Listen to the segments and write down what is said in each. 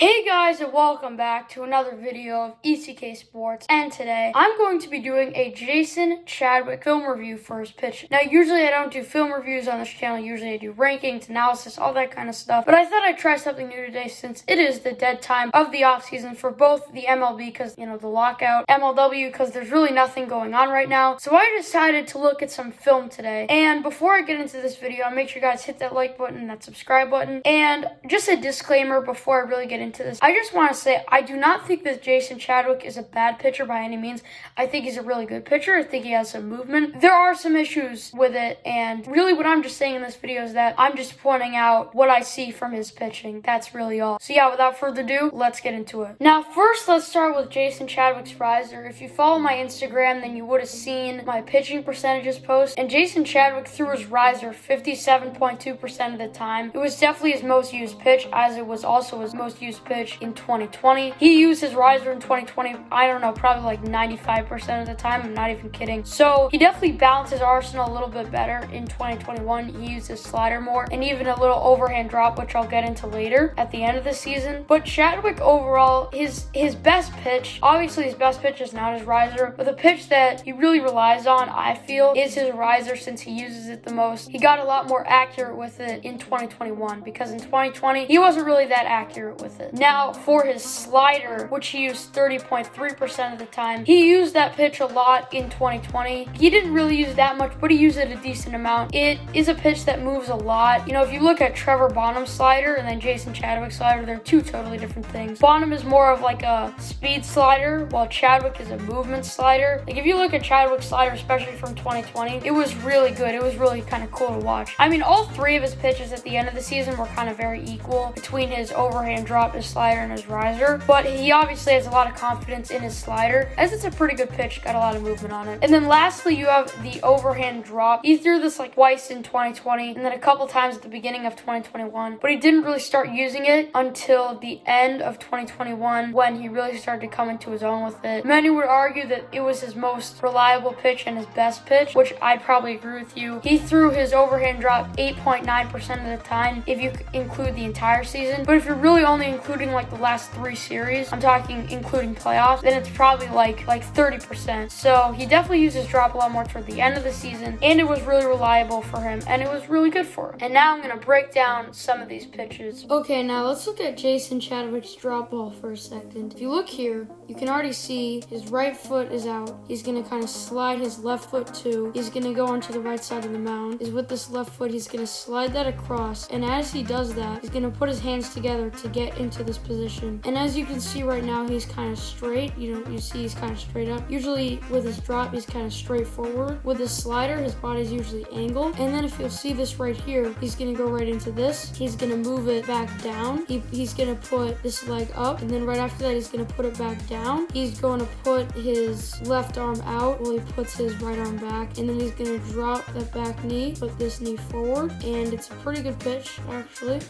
Hey guys, and welcome back to another video of ECK Sports, and today I'm going to be doing a Jason Chadwick film review for his pitch. Now usually I don't do film reviews on this channel, usually I do rankings, analysis, all that kind of stuff, but I thought I'd try something new today since it is the dead time of the offseason for both the MLB because, the lockout, MLW because there's really nothing going on right now. So I decided to look at some film today, and before I get into this video, make sure you guys hit that like button and that subscribe button, and just a disclaimer before I really get into this. I just want to say I do not think that Jason Chadwick is a bad pitcher by any means. I think he's a really good pitcher. I think he has some movement. There are some issues with it, and really what I'm just saying in this video is that I'm just pointing out what I see from his pitching. That's really all. So yeah, without further ado, let's get into it. Now first, let's start with Jason Chadwick's riser. If you follow my Instagram, then you would have seen my pitching percentages post, and Jason Chadwick threw his riser 57.2% of the time. It was definitely his most used pitch, as it was also his most used pitch in 2020. He used his riser in 2020, I don't know, probably like 95% of the time. I'm not even kidding. So he definitely balanced his arsenal a little bit better in 2021. He used his slider more and even a little overhand drop, which I'll get into later at the end of the season. But Chadwick overall, his best pitch, obviously his best pitch is not his riser, but the pitch that he really relies on, I feel, is his riser since he uses it the most. He got a lot more accurate with it in 2021 because in 2020, he wasn't really that accurate with it. Now, for his slider, which he used 30.3% of the time, he used that pitch a lot in 2020. He didn't really use that much, but he used it a decent amount. It is a pitch that moves a lot. If you look at Trevor Bonham's slider and then Jason Chadwick's slider, they're two totally different things. Bonham is more of like a speed slider, while Chadwick is a movement slider. Like if you look at Chadwick's slider, especially from 2020, it was really good. It was really kind of cool to watch. I mean, all three of his pitches at the end of the season were kind of very equal between his overhand drop, his slider, and his riser, but he obviously has a lot of confidence in his slider as it's a pretty good pitch, got a lot of movement on it. And then lastly, you have the overhand drop. He threw this like twice in 2020 and then a couple times at the beginning of 2021, but he didn't really start using it until the end of 2021 when he really started to come into his own with it. Many would argue that it was his most reliable pitch and his best pitch, which I'd probably agree with you. He threw his overhand drop 8.9% of the time if you include the entire season, but if you're really only including like the last 3 series, I'm talking including playoffs, then it's probably like 30%. So he definitely used his drop a lot more toward the end of the season, and it was really reliable for him, and it was really good for him. And now I'm going to break down some of these pitches. Okay, now let's look at Jason Chadwick's drop ball for a second. If you look here, you can already see his right foot is out. He's going to kind of slide his left foot too. He's going to go onto the right side of the mound. With this left foot, he's going to slide that across, and as he does that, he's going to put his hands together to get into this position. And as you can see right now, he's kind of straight. You see he's kind of straight up. Usually with his drop, he's kind of straight forward. With his slider, his body's usually angled. And then if you'll see this right here, he's going to go right into this. He's going to move it back down. He's going to put this leg up, and then right after that, he's going to put it back down. He's going to put his left arm out while he puts his right arm back, and then he's going to drop that back knee, put this knee forward, and it's a pretty good pitch, actually.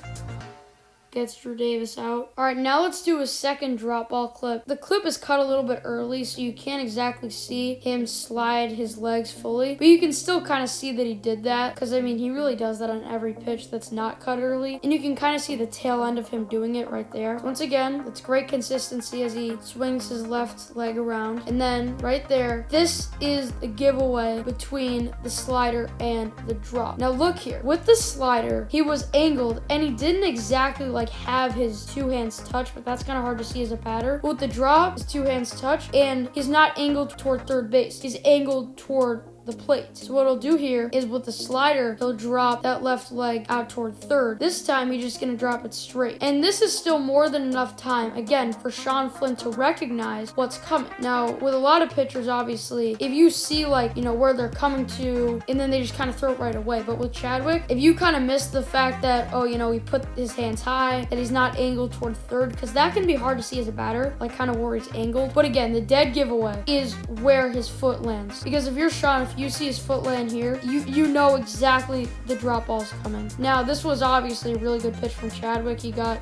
Gets Drew Davis out. All right, now let's do a second drop ball clip. The clip is cut a little bit early, so you can't exactly see him slide his legs fully, but you can still kind of see that he did that because, he really does that on every pitch that's not cut early, and you can kind of see the tail end of him doing it right there. Once again, it's great consistency as he swings his left leg around, and then right there, this is the giveaway between the slider and the drop. Now look here. With the slider, he was angled, and he didn't exactly have his two hands touch, but that's kind of hard to see as a batter. But with the drop, his two hands touch, and he's not angled toward third base. He's angled toward the plate. So what he'll do here is with the slider, he'll drop that left leg out toward third. This time, he's just going to drop it straight. And this is still more than enough time, again, for Sean Flynn to recognize what's coming. Now, with a lot of pitchers, obviously, if you see where they're coming to, and then they just kind of throw it right away. But with Chadwick, if you kind of miss the fact that, he put his hands high, that he's not angled toward third, because that can be hard to see as a batter, kind of where he's angled. But again, the dead giveaway is where his foot lands. Because if you're Sean, if you see his foot land here, you know exactly the drop ball's coming. Now, this was obviously a really good pitch from Chadwick. He got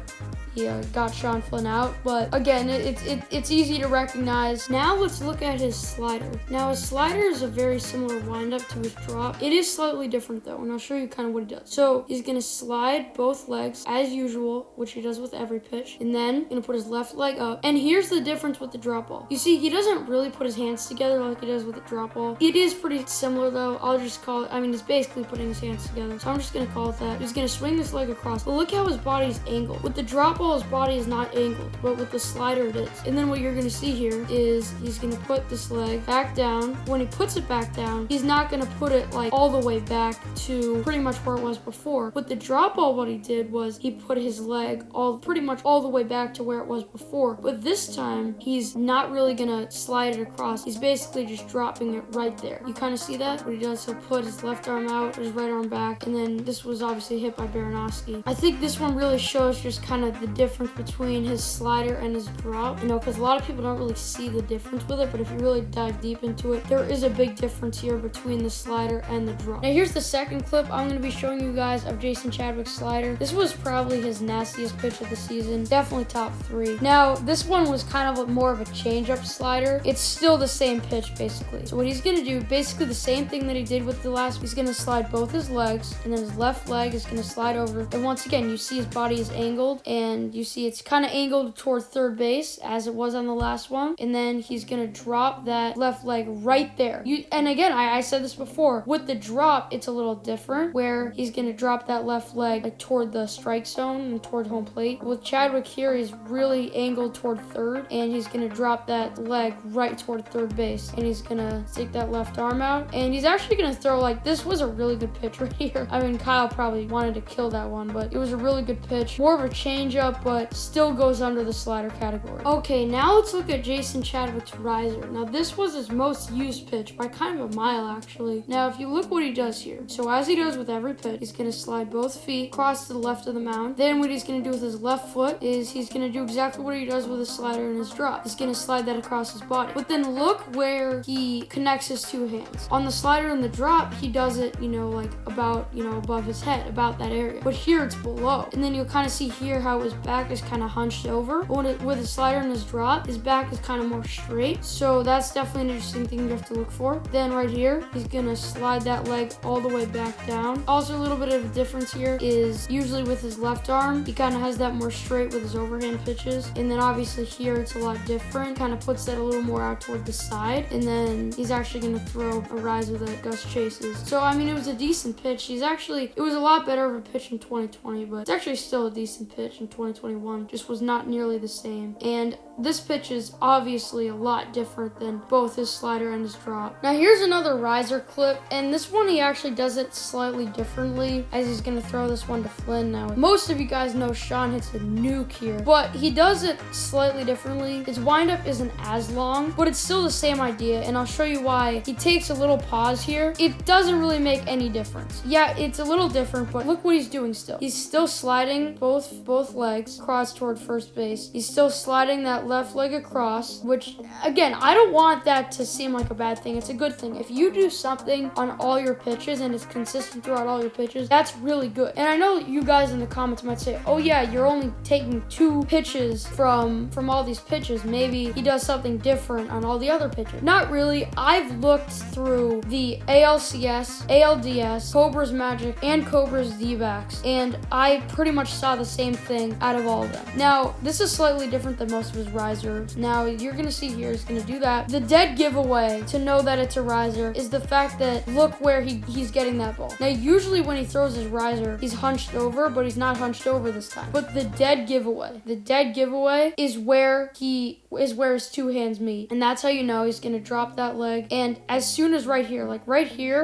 he got Sean Flynn out. But again, it's easy to recognize. Now let's look at his slider. Now his slider is a very similar windup to his drop. It is slightly different though, and I'll show you kind of what he does. So he's gonna slide both legs as usual, which he does with every pitch, and then gonna put his left leg up. And here's the difference with the drop ball. You see, he doesn't really put his hands together like he does with the drop ball. It is pretty similar though. I'll just call it, I mean, he's basically putting his hands together. So I'm just gonna call it that. He's gonna swing this leg across. But look how his body's angled. With the drop ball, his body is not angled, but with the slider it is. And then what you're gonna see here is he's gonna put this leg back down. When he puts it back down, he's not gonna put it like all the way back to pretty much where it was before. With the drop ball, what he did was he put his leg pretty much all the way back to where it was before. But this time, he's not really gonna slide it across. He's basically just dropping it right there. You kind of see that? What he does, he'll put his left arm out, his right arm back, and then this was obviously hit by Baranowski. I think this one really shows just kind of the difference between his slider and his drop, you know, because a lot of people don't really see the difference with it, but if you really dive deep into it, there is a big difference here between the slider and the drop. Now here's the second clip I'm going to be showing you guys of Jason Chadwick's slider. This was probably his nastiest pitch of the season, definitely top 3. Now this one was kind of more of a change-up slider. It's still the same pitch basically. So what he's going to do, basically the same thing that he did with the last, he's going to slide both his legs, and then his left leg is going to slide over. And once again, you see his body is angled, and you see it's kind of angled toward third base as it was on the last one. And then he's going to drop that left leg right there. And again, I said this before, with the drop, it's a little different where he's going to drop that left leg like toward the strike zone and toward home plate. With Chadwick here, he's really angled toward third, and he's going to drop that leg right toward third base, and he's going to stick that left arm out, and he's actually going to throw, like, this was a really good pitch right here. I mean, Kyle probably wanted to kill that one, but it was a really good pitch. More of a change-up, but still goes under the slider category. Okay, now let's look at Jason Chadwick's riser. Now, this was his most used pitch by kind of a mile, actually. Now, if you look what he does here, so as he does with every pitch, he's going to slide both feet across to the left of the mound. Then what he's going to do with his left foot is he's going to do exactly what he does with his slider and his drop. He's going to slide that across his body. But then look where he connects his two hands. On the slider and the drop, he does it, you know, like about, you know, above his head, about that area. But here it's below. And then you'll kind of see here how his back is kind of hunched over. With his slider and his drop, his back is kind of more straight. So that's definitely an interesting thing you have to look for. Then right here, he's going to slide that leg all the way back down. Also, a little bit of a difference here is usually with his left arm, he kind of has that more straight with his overhand pitches. And then obviously here it's a lot different. Kind of puts that a little more out toward the side. And then he's actually going to throw a riser that Gus chases. So, I mean, it was a decent pitch. It was a lot better of a pitch in 2020, but it's actually still a decent pitch in 2021. Just was not nearly the same. And this pitch is obviously a lot different than both his slider and his drop. Now here's another riser clip, and this one he actually does it slightly differently, as he's going to throw this one to Flynn now. Most of you guys know Sean hits a nuke here, but he does it slightly differently. His windup isn't as long, but it's still the same idea, and I'll show you why. He takes a little pause here. It doesn't really make any difference. Yeah, it's a little different, but look what he's doing still. He's still sliding both legs across toward first base. He's still sliding that left leg across, which, again, I don't want that to seem like a bad thing. It's a good thing. If you do something on all your pitches and it's consistent throughout all your pitches, that's really good. And I know you guys in the comments might say, oh yeah, you're only taking 2 pitches from all these pitches. Maybe he does something different on all the other pitches. Not really. I've looked through the ALCS, ALDS, Cobra's Magic, and Cobra's D-backs, and I pretty much saw the same thing out of all of them. Now, this is slightly different than most of his risers. Now, you're going to see here, he's going to do that. The dead giveaway to know that it's a riser is the fact that look where he's getting that ball. Now, usually when he throws his riser, he's hunched over, but he's not hunched over this time. But the dead giveaway is where his 2 hands meet. And that's how you know he's going to drop that leg. And as soon as right here,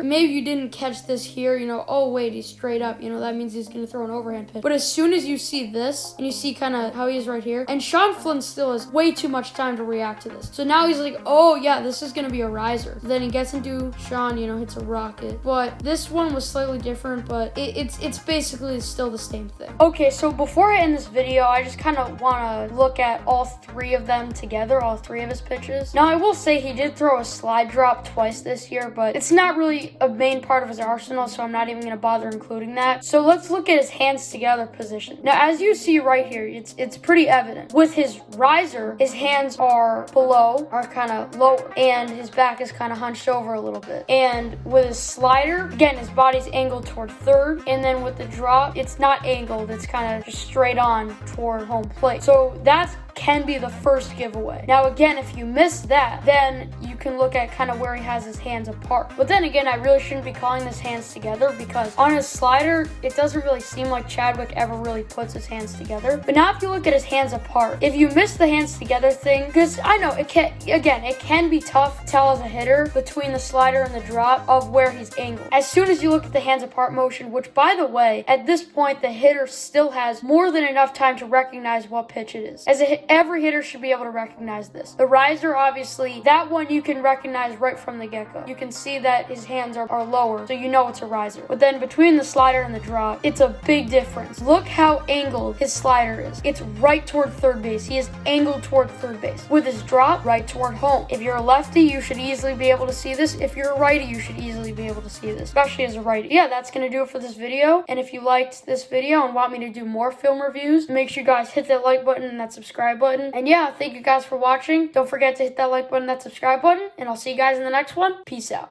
maybe you didn't catch this here, you know, oh wait, he's straight up, you know, that means he's going to throw an overhand pitch. But as soon as you see this, and you see kind of how he is right here, and Sean Flynn still us way too much time to react to this. So now he's like, oh yeah, this is gonna be a riser. Then he gets into Sean, hits a rocket. But this one was slightly different, but it's basically still the same thing. Okay, so before I end this video, I just kind of want to look at all three of them together, all three of his pitches. Now, I will say he did throw a slide drop twice this year, but it's not really a main part of his arsenal, so I'm not even going to bother including that. So let's look at his hands together position. Now, as you see right here, it's pretty evident. With his riser, his hands are kind of lower, and his back is kind of hunched over a little bit. And with his slider, again, his body's angled toward third, and then with the drop, it's not angled, it's kind of just straight on toward home plate. So that can be the first giveaway. Now again, if you miss that, then you can look at kind of where he has his hands apart. But then again, I really shouldn't be calling his hands together, because on his slider, it doesn't really seem like Chadwick ever really puts his hands together. But now if you look at his hands apart, if you miss the hands together thing, because I know it can be tough to tell as a hitter between the slider and the drop of where he's angled. As soon as you look at the hands apart motion, which by the way, at this point, the hitter still has more than enough time to recognize what pitch it is. Every hitter should be able to recognize this. The riser, obviously, that one you can recognize right from the get-go. You can see that his hands are lower, so you know it's a riser. But then between the slider and the drop, it's a big difference. Look how angled his slider is. It's right toward third base. He is angled toward third base. With his drop, right toward home. If you're a lefty, you should easily be able to see this. If you're a righty, you should easily be able to see this, especially as a righty. Yeah, that's gonna do it for this video. And if you liked this video and want me to do more film reviews, make sure you guys hit that like button and that subscribe button. And yeah, thank you guys for watching. Don't forget to hit that like button, that subscribe button, and I'll see you guys in the next one. Peace out.